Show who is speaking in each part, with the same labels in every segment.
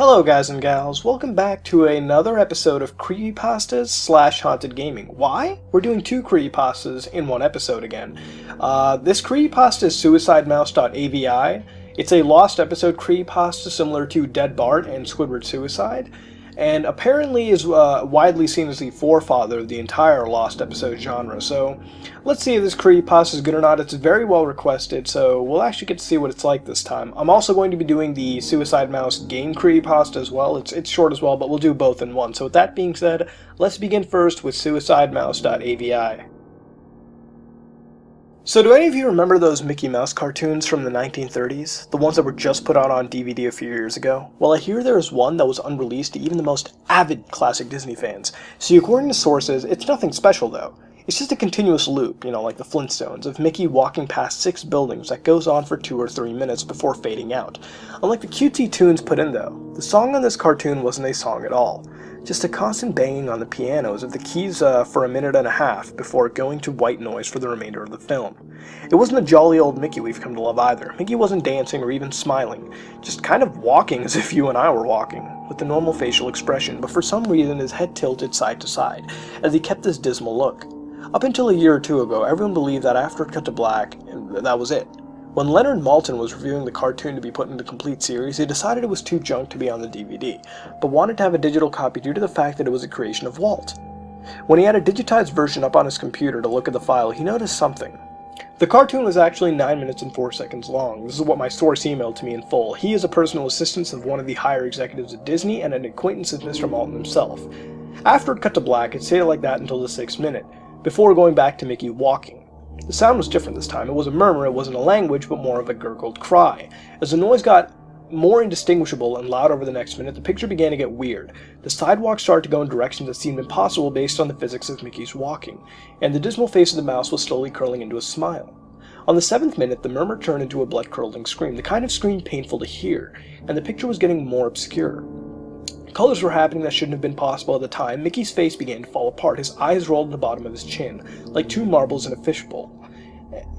Speaker 1: Hello guys and gals, welcome back to another episode of Creepypastas / Haunted Gaming. Why? We're doing two creepypastas in one episode again. This creepypasta is Suicidemouse.avi. It's a lost episode creepypasta similar to Dead Bart and Squidward Suicide, and apparently is widely seen as the forefather of the entire lost episode genre. So let's see if this creepypasta is good or not. It's very well requested, so we'll actually get to see what it's like this time. I'm also going to be doing the Suicidemouse game creepypasta as well. It's short as well, but we'll do both in one. So with that being said, let's begin first with Suicidemouse.avi. So do any of you remember those Mickey Mouse cartoons from the 1930s? The ones that were just put out on DVD a few years ago? Well, I hear there is one that was unreleased to even the most avid classic Disney fans. See, according to sources, it's nothing special though. It's just a continuous loop, like the Flintstones, of Mickey walking past 6 buildings that goes on for 2 or 3 minutes before fading out. Unlike the cutesy tunes put in though, the song on this cartoon wasn't a song at all. Just a constant banging on the pianos of the keys for a minute and a half before going to white noise for the remainder of the film. It wasn't a jolly old Mickey we've come to love either. Mickey wasn't dancing or even smiling, just kind of walking as if you and I were walking, with the normal facial expression, but for some reason his head tilted side to side, as he kept this dismal look. Up until a year or two ago, everyone believed that after it cut to black, that was it. When Leonard Maltin was reviewing the cartoon to be put into the complete series, he decided it was too junk to be on the DVD, but wanted to have a digital copy due to the fact that it was a creation of Walt. When he had a digitized version up on his computer to look at the file, he noticed something. The cartoon was actually 9 minutes and 4 seconds long. This is what my source emailed to me in full. He is a personal assistant of one of the higher executives at Disney and an acquaintance of Mr. Maltin himself. After it cut to black, it stayed like that until the 6th minute, before going back to Mickey walking. The sound was different this time. It was a murmur, it wasn't a language, but more of a gurgled cry. As the noise got more indistinguishable and loud over the next minute, the picture began to get weird. The sidewalk started to go in directions that seemed impossible based on the physics of Mickey's walking, and the dismal face of the mouse was slowly curling into a smile. On the 7th minute, the murmur turned into a blood-curdling scream, the kind of scream painful to hear, and the picture was getting more obscure. Colors were happening that shouldn't have been possible at the time. Mickey's face began to fall apart, his eyes rolled to the bottom of his chin, like 2 marbles in a fishbowl,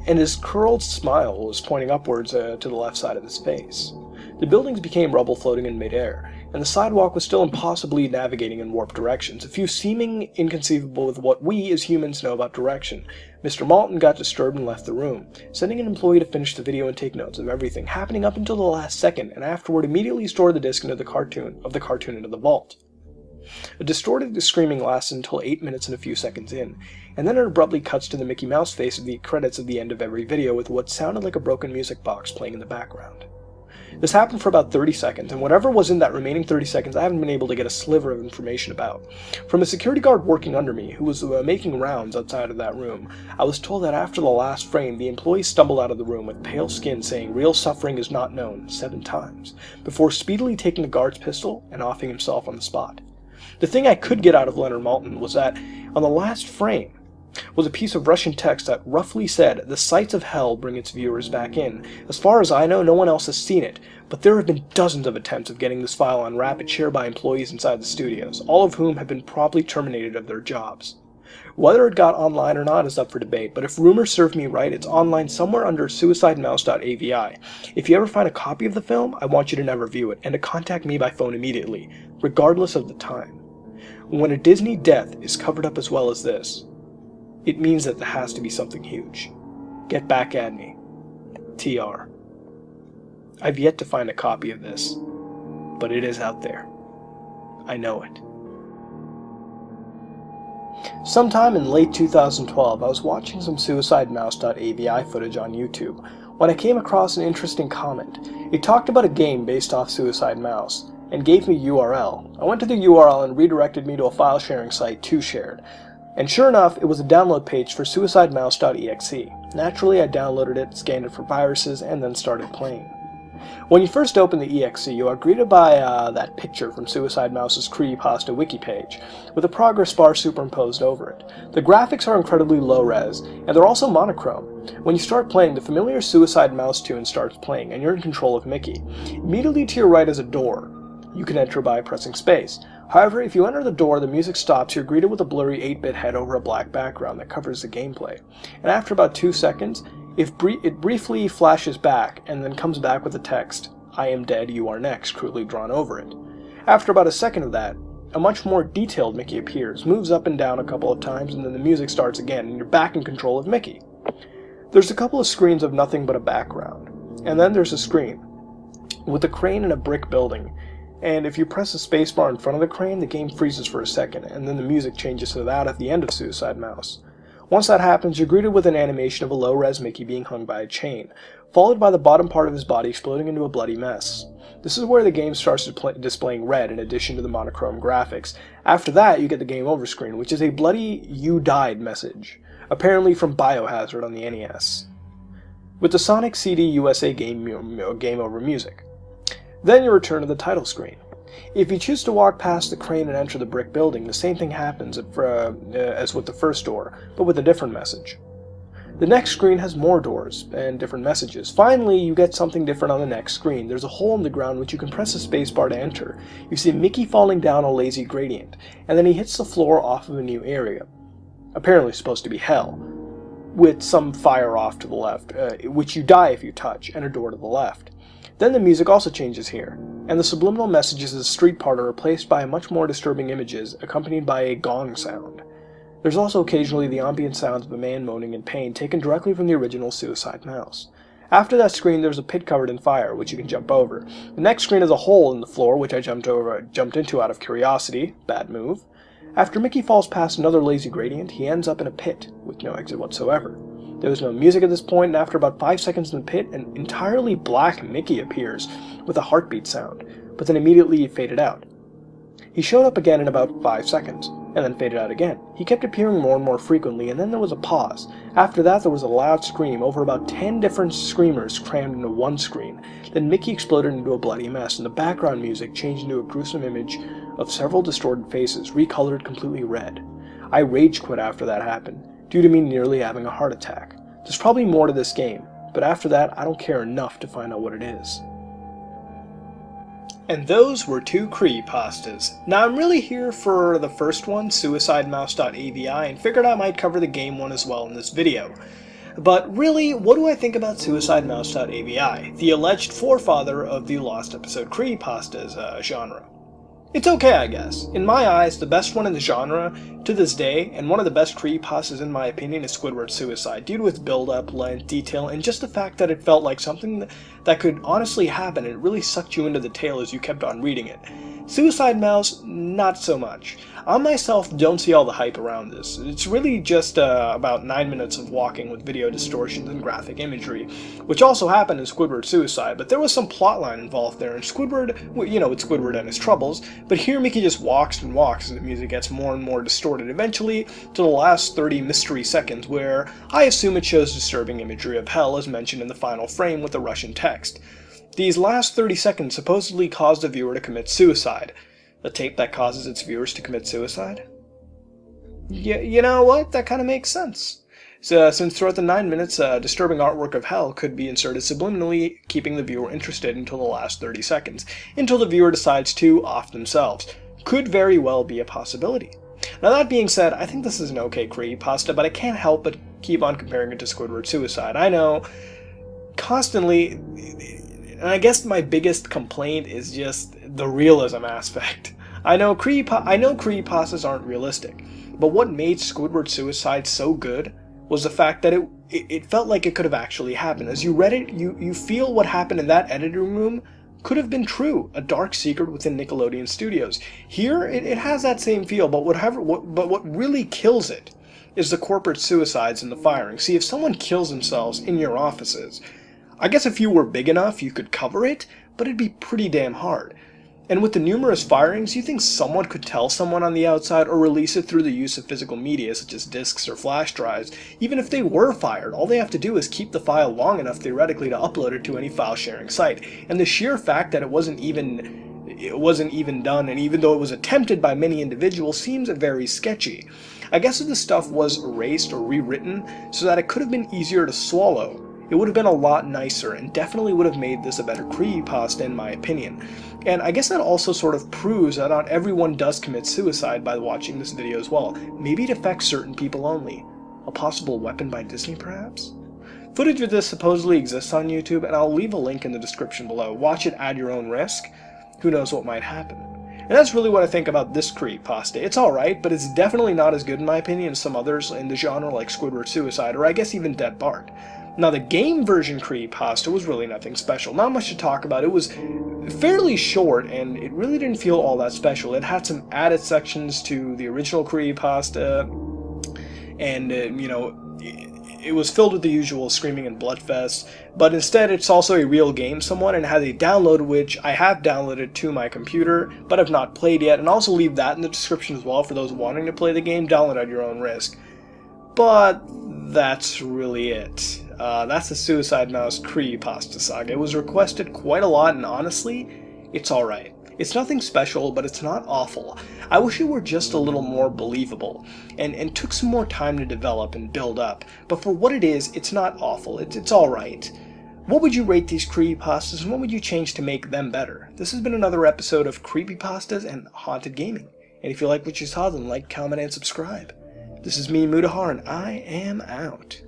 Speaker 1: and his curled smile was pointing upwards to the left side of his face. The buildings became rubble floating in midair, and the sidewalk was still impossibly navigating in warped directions, a few seeming inconceivable with what we as humans know about direction. Mr. Maltin got disturbed and left the room, sending an employee to finish the video and take notes of everything happening up until the last second, and afterward immediately stored the disc into the cartoon into the vault. A distorted screaming lasted until 8 minutes and a few seconds in, and then it abruptly cuts to the Mickey Mouse face of the credits at the end of every video with what sounded like a broken music box playing in the background. This happened for about 30 seconds, and whatever was in that remaining 30 seconds I haven't been able to get a sliver of information about. From a security guard working under me, who was making rounds outside of that room, I was told that after the last frame, the employee stumbled out of the room with pale skin saying "real suffering is not known" 7 times, before speedily taking the guard's pistol and offing himself on the spot. The thing I could get out of Leonard Maltin was that, on the last frame, was a piece of Russian text that roughly said, "The sights of hell bring its viewers back in. As far as I know, no one else has seen it, but there have been dozens of attempts of getting this file on rapid share by employees inside the studios, all of whom have been promptly terminated of their jobs. Whether it got online or not is up for debate, but if rumors serve me right, it's online somewhere under Suicidemouse.avi. If you ever find a copy of the film, I want you to never view it, and to contact me by phone immediately, regardless of the time. When a Disney death is covered up as well as this, it means that there has to be something huge. Get back at me. TR." I've yet to find a copy of this, but it is out there. I know it. Sometime in late 2012, I was watching some Suicidemouse.avi footage on YouTube when I came across an interesting comment. It talked about a game based off Suicide Mouse, and gave me URL. I went to the URL and redirected me to a file sharing site 2Shared. And sure enough, it was a download page for Suicidemouse.exe. Naturally, I downloaded it, scanned it for viruses, and then started playing. When you first open the exe, you are greeted by that picture from Suicide Mouse's Creepypasta wiki page, with a progress bar superimposed over it. The graphics are incredibly low-res, and they're also monochrome. When you start playing, the familiar Suicide Mouse tune starts playing, and you're in control of Mickey. Immediately to your right is a door. You can enter by pressing space. However, if you enter the door, the music stops, you're greeted with a blurry 8-bit head over a black background that covers the gameplay. And after about 2 seconds, it briefly flashes back, and then comes back with the text, "I am dead, you are next," crudely drawn over it. After about a second of that, a much more detailed Mickey appears, moves up and down a couple of times, and then the music starts again, and you're back in control of Mickey. There's a couple of screens of nothing but a background, and then there's a screen with a crane in a brick building, and if you press the spacebar in front of the crane, the game freezes for a second, and then the music changes to that at the end of Suicidemouse. Once that happens, you're greeted with an animation of a low-res Mickey being hung by a chain, followed by the bottom part of his body exploding into a bloody mess. This is where the game starts displaying red in addition to the monochrome graphics. After that, you get the game over screen, which is a bloody "you died" message, apparently from Biohazard on the NES, with the Sonic CD USA game over music. Then you return to the title screen. If you choose to walk past the crane and enter the brick building, the same thing happens as with the first door, but with a different message. The next screen has more doors and different messages. Finally, you get something different on the next screen. There's a hole in the ground which you can press the spacebar to enter. You see Mickey falling down a lazy gradient, and then he hits the floor off of a new area, apparently supposed to be hell, with some fire off to the left, which you die if you touch, and a door to the left. Then the music also changes here, and the subliminal messages of the street part are replaced by much more disturbing images, accompanied by a gong sound. There's also occasionally the ambient sounds of a man moaning in pain, taken directly from the original Suicidemouse. After that screen, there's a pit covered in fire, which you can jump over. The next screen is a hole in the floor, which I jumped into out of curiosity. Bad move. After Mickey falls past another lazy gradient, he ends up in a pit, with no exit whatsoever. There was no music at this point, and after about 5 seconds in the pit, an entirely black Mickey appears, with a heartbeat sound, but then immediately faded out. He showed up again in about 5 seconds, and then faded out again. He kept appearing more and more frequently, and then there was a pause. After that, there was a loud scream, over about 10 different screamers crammed into one screen. Then Mickey exploded into a bloody mess, and the background music changed into a gruesome image of several distorted faces, recolored completely red. I rage quit after that happened, due to me nearly having a heart attack. There's probably more to this game, but after that, I don't care enough to find out what it is. And those were 2 creepypastas. Now I'm really here for the first one, Suicidemouse.avi, and figured I might cover the game one as well in this video. But really, what do I think about Suicidemouse.avi, the alleged forefather of the Lost Episode creepypastas genre? It's okay, I guess. In my eyes, the best one in the genre to this day, and one of the best creepypastas in my opinion, is Squidward's Suicide, due to its build-up, length, detail, and just the fact that it felt like something that could honestly happen, and it really sucked you into the tale as you kept on reading it. Suicidemouse, not so much. I myself don't see all the hype around this. It's really just about 9 minutes of walking with video distortions and graphic imagery, which also happened in Squidward's Suicide, but there was some plotline involved there, and Squidward, you know, it's Squidward and his troubles, but here Mickey just walks and walks as the music gets more and more distorted, eventually to the last 30 mystery seconds, where I assume it shows disturbing imagery of hell as mentioned in the final frame with the Russian text. These last 30 seconds supposedly caused the viewer to commit suicide. A tape that causes its viewers to commit suicide? You know what? That kind of makes sense. So, since throughout the 9 minutes, disturbing artwork of hell could be inserted subliminally, keeping the viewer interested until the last 30 seconds, until the viewer decides to off themselves. Could very well be a possibility. Now that being said, I think this is an okay creepypasta, but I can't help but keep on comparing it to Squidward's Suicide. I know, constantly, and I guess my biggest complaint is just the realism aspect. I know creepypastas aren't realistic, but what made Squidward's Suicide so good was the fact that it felt like it could have actually happened. As you read it, you feel what happened in that editing room could have been true, a dark secret within Nickelodeon Studios. Here, it has that same feel, but what really kills it is the corporate suicides and the firing. See, if someone kills themselves in your offices, I guess if you were big enough, you could cover it, but it'd be pretty damn hard. And with the numerous firings, you think someone could tell someone on the outside or release it through the use of physical media such as discs or flash drives. Even if they were fired, all they have to do is keep the file long enough theoretically to upload it to any file sharing site. And the sheer fact that it wasn't even done, and even though it was attempted by many individuals, seems very sketchy. I guess if the stuff was erased or rewritten so that it could have been easier to swallow, it would have been a lot nicer and definitely would have made this a better creepypasta in my opinion. And I guess that also sort of proves that not everyone does commit suicide by watching this video as well. Maybe it affects certain people only. A possible weapon by Disney perhaps? Footage of this supposedly exists on YouTube, and I'll leave a link in the description below. Watch it at your own risk. Who knows what might happen. And that's really what I think about this creepypasta. It's alright, but it's definitely not as good in my opinion as some others in the genre like Squidward Suicide, or I guess even Dead Bart. Now the game version creepypasta was really nothing special, not much to talk about. It was fairly short, and it really didn't feel all that special. It had some added sections to the original creepypasta, and it was filled with the usual screaming and bloodfest, but instead it's also a real game somewhat, and has a download which I have downloaded to my computer, but have not played yet, and I'll also leave that in the description as well for those wanting to play the game. Download at your own risk. But that's really it. That's the Suicidemouse creepypasta saga. It was requested quite a lot, and honestly, it's alright. It's nothing special, but it's not awful. I wish it were just a little more believable, and took some more time to develop and build up. But for what it is, it's not awful. It's alright. What would you rate these creepypastas, and what would you change to make them better? This has been another episode of Creepypastas and Haunted Gaming. And if you like what you saw, then like, comment, and subscribe. This is me, Mudahar, and I am out.